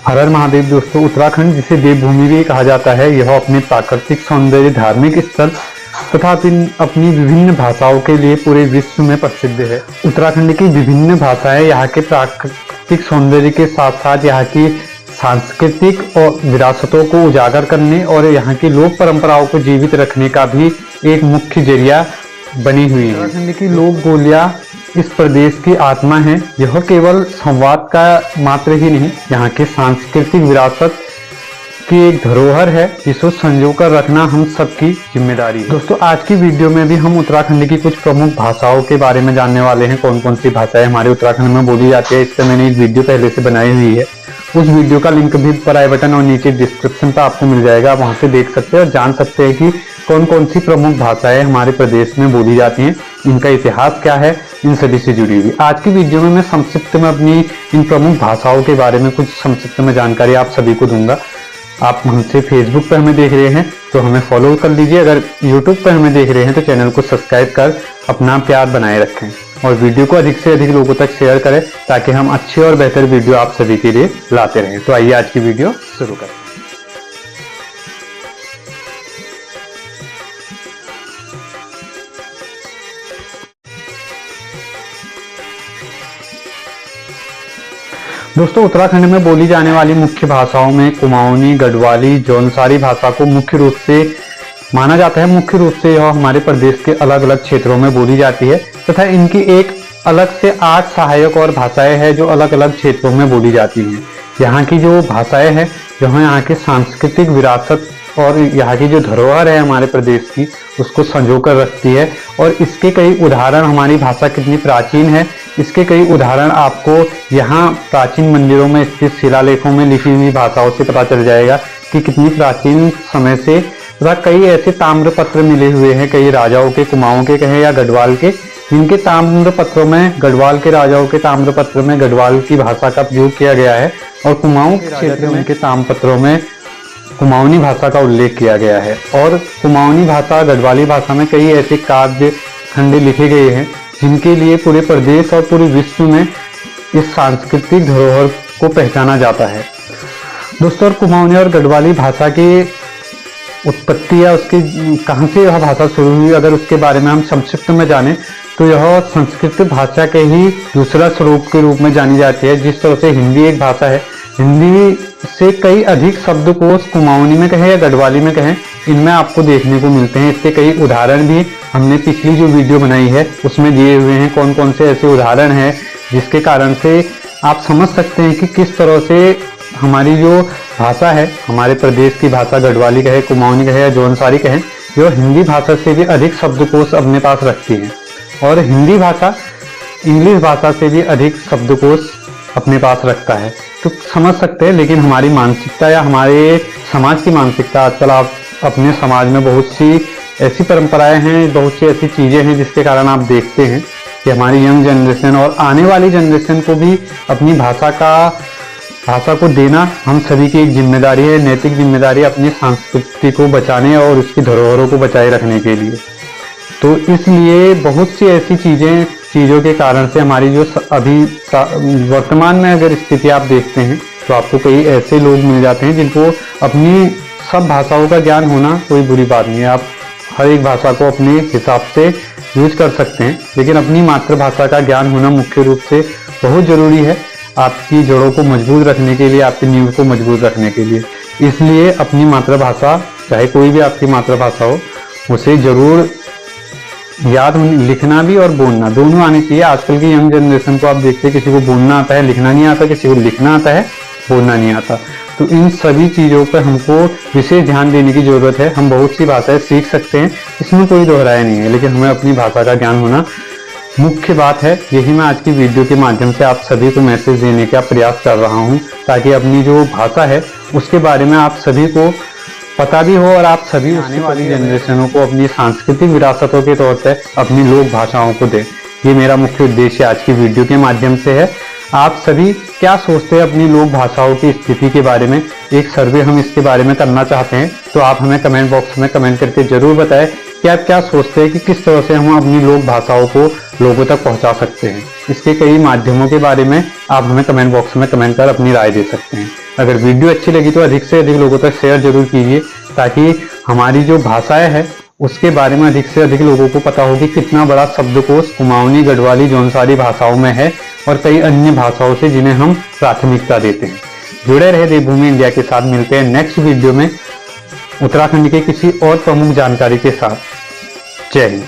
हर हर महादेव दोस्तों, उत्तराखंड जिसे देवभूमि भी कहा जाता है, यह अपने प्राकृतिक सौंदर्य, धार्मिक स्थल तथा अपनी विभिन्न भाषाओं के लिए पूरे विश्व में प्रसिद्ध है। उत्तराखंड की विभिन्न भाषाएं यहाँ के प्राकृतिक सौंदर्य के साथ साथ यहाँ की सांस्कृतिक और विरासतों को उजागर करने और यहाँ की लोक परंपराओं को जीवित रखने का भी एक मुख्य जरिया बनी हुई है। उत्तराखंड की लोक बोलियां इस प्रदेश की आत्मा है। यह केवल संवाद का मात्र ही नहीं, यहाँ की सांस्कृतिक विरासत की एक धरोहर है जिसको संजो कर रखना हम सबकी जिम्मेदारी है। दोस्तों, आज की वीडियो में भी हम उत्तराखंड की कुछ प्रमुख भाषाओं के बारे में जानने वाले हैं। कौन कौन सी भाषाएं हमारे उत्तराखंड में बोली जाती है, इसका मैंने एक वीडियो पहले से बनाई हुई है। उस वीडियो का लिंक भी ऊपर आई बटन और नीचे डिस्क्रिप्शन पर आपको मिल जाएगा। आप वहां से देख सकते हैं और जान सकते हैं कि कौन कौन सी प्रमुख भाषाएं हमारे प्रदेश में बोली जाती हैं, इनका इतिहास क्या है, इन सभी से जुड़ी हुई। आज की वीडियो में मैं संक्षिप्त में अपनी इन प्रमुख भाषाओं के बारे में कुछ संक्षिप्त में जानकारी आप सभी को दूंगा। आप हमसे फेसबुक पर हमें देख रहे हैं तो हमें फॉलो कर लीजिए। अगर यूट्यूब पर हमें देख रहे हैं तो चैनल को सब्सक्राइब कर अपना प्यार बनाए रखें और वीडियो को अधिक से अधिक लोगों तक शेयर करें ताकि हम अच्छी और बेहतर वीडियो आप सभी के लिए लाते रहें। तो आइए आज की वीडियो शुरू करें। दोस्तों, उत्तराखंड में बोली जाने वाली मुख्य भाषाओं में कुमाऊनी, गढ़वाली, जौनसारी भाषा को मुख्य रूप से माना जाता है। मुख्य रूप से यह हमारे प्रदेश के अलग अलग क्षेत्रों में बोली जाती है तथा इनकी एक अलग से 8 सहायक और भाषाएं हैं जो अलग अलग क्षेत्रों में बोली जाती हैं। यहाँ की जो भाषाएं हैं, जो है यहाँ की सांस्कृतिक विरासत और यहाँ की जो धरोहर है हमारे प्रदेश की, उसको संजो कर रखती है। और इसके कई उदाहरण, हमारी भाषा कितनी प्राचीन है, इसके कई उदाहरण आपको यहाँ प्राचीन मंदिरों में स्थित शिलालेखों में लिखी हुई भाषाओं से पता चल जाएगा कि कितनी प्राचीन समय से। तथा कई ऐसे ताम्र पत्र मिले हुए हैं, कई राजाओं के, कुमाऊं के कहें या गढ़वाल के, जिनके ताम्र पत्रों में, गढ़वाल के राजाओं के ताम्र पत्र में गढ़वाल की भाषा का प्रयोग किया गया है और कुमाऊं के क्षेत्र में के ताम्र पत्रों में कुमाऊनी भाषा का उल्लेख किया गया है। और कुमाऊनी भाषा, गढ़वाली भाषा में कई ऐसे काव्य खंड लिखे गए हैं जिनके लिए पूरे प्रदेश और पूरे विश्व में इस सांस्कृतिक धरोहर को पहचाना जाता है। दोस्तों, कुमाऊनी और गढ़वाली भाषा की उत्पत्ति या उसकी कहाँ से यह भाषा शुरू हुई, अगर उसके बारे में हम संक्षिप्त में जानें तो यह संस्कृत भाषा के ही दूसरा स्वरूप के रूप में जानी जाती है। जिस तरह से हिंदी एक भाषा है, हिंदी से कई अधिक शब्दकोश कुमाऊनी में कहें या गढ़वाली में कहें, इनमें आपको देखने को मिलते हैं। इसके कई उदाहरण भी हमने पिछली जो वीडियो बनाई है उसमें दिए हुए हैं। कौन कौन से ऐसे उदाहरण हैं जिसके कारण से आप समझ सकते हैं कि किस तरह से हमारी जो भाषा है, हमारे प्रदेश की भाषा, गढ़वाली कहे, कुमाऊनी कहे या जौनसारी कहे, जो हिंदी भाषा से भी अधिक शब्दकोश अपने पास रखती है। और हिंदी भाषा इंग्लिश भाषा से भी अधिक शब्दकोश अपने पास रखता है। तो समझ सकते हैं, लेकिन हमारी मानसिकता या हमारे समाज की मानसिकता, आजकल आप अपने समाज में बहुत सी ऐसी परंपराएं हैं, बहुत सी ऐसी चीजें हैं जिसके कारण आप देखते हैं कि हमारी यंग जनरेशन और आने वाली जनरेशन को भी अपनी भाषा को देना हम सभी की एक जिम्मेदारी है, नैतिक जिम्मेदारी, अपनी संस्कृति को बचाने और उसकी धरोहरों को बचाए रखने के लिए। तो इसलिए बहुत सी ऐसी चीज़ों के कारण से हमारी जो अभी वर्तमान में अगर स्थिति आप देखते हैं तो आपको कई ऐसे लोग मिल जाते हैं जिनको अपनी सब भाषाओं का ज्ञान होना कोई बुरी बात नहीं है। आप हर एक भाषा को अपने हिसाब से यूज कर सकते हैं, लेकिन अपनी मातृभाषा का ज्ञान होना मुख्य रूप से बहुत जरूरी है आपकी जड़ों को मजबूत रखने के लिए, आपकी नींव को मजबूत रखने के लिए। इसलिए अपनी मातृभाषा, चाहे कोई भी आपकी मातृभाषा हो, उसे जरूर याद, लिखना भी और बोलना दोनों आनी चाहिए। आजकल की यंग जनरेशन को आप देखते हैं, किसी को बोलना आता है, लिखना नहीं आता, किसी को लिखना आता है, बोलना नहीं आता। तो इन सभी चीज़ों पर हमको विशेष ध्यान देने की जरूरत है। हम बहुत सी भाषाएं सीख सकते हैं, इसमें कोई दोहराया नहीं है, लेकिन हमें अपनी भाषा का ज्ञान होना मुख्य बात है। यही मैं आज की वीडियो के माध्यम से आप सभी को मैसेज देने का प्रयास कर रहा हूँ, ताकि अपनी जो भाषा है उसके बारे में आप सभी को पता भी हो और आप सभी आने वाली जनरेशनों को अपनी सांस्कृतिक विरासतों के तौर पर अपनी लोक भाषाओं को दें। ये मेरा मुख्य उद्देश्य आज की वीडियो के माध्यम से है। आप सभी क्या सोचते हैं अपनी लोक भाषाओं की स्थिति के बारे में? एक सर्वे हम इसके बारे में करना चाहते हैं, तो आप हमें कमेंट बॉक्स में कमेंट करके जरूर बताएं कि आप क्या सोचते हैं कि किस तरह से हम अपनी लोक भाषाओं को लोगों तक पहुंचा सकते हैं। इसके कई माध्यमों के बारे में आप हमें कमेंट बॉक्स में कमेंट कर अपनी राय दे सकते हैं। अगर वीडियो अच्छी लगी तो अधिक से अधिक लोगों तक शेयर जरूर कीजिए, ताकि हमारी जो भाषाएं हैं उसके बारे में अधिक से अधिक लोगों को पता हो कि कितना बड़ा शब्दकोश कुमाऊनी, गढ़वाली, जौनसारी भाषाओं में है और कई अन्य भाषाओं से जिन्हें हम प्राथमिकता देते हैं। जुड़े रहे देवभूमि इंडिया के साथ। मिलते हैं नेक्स्ट वीडियो में उत्तराखंड के किसी और प्रमुख जानकारी के साथ। जय हिंद।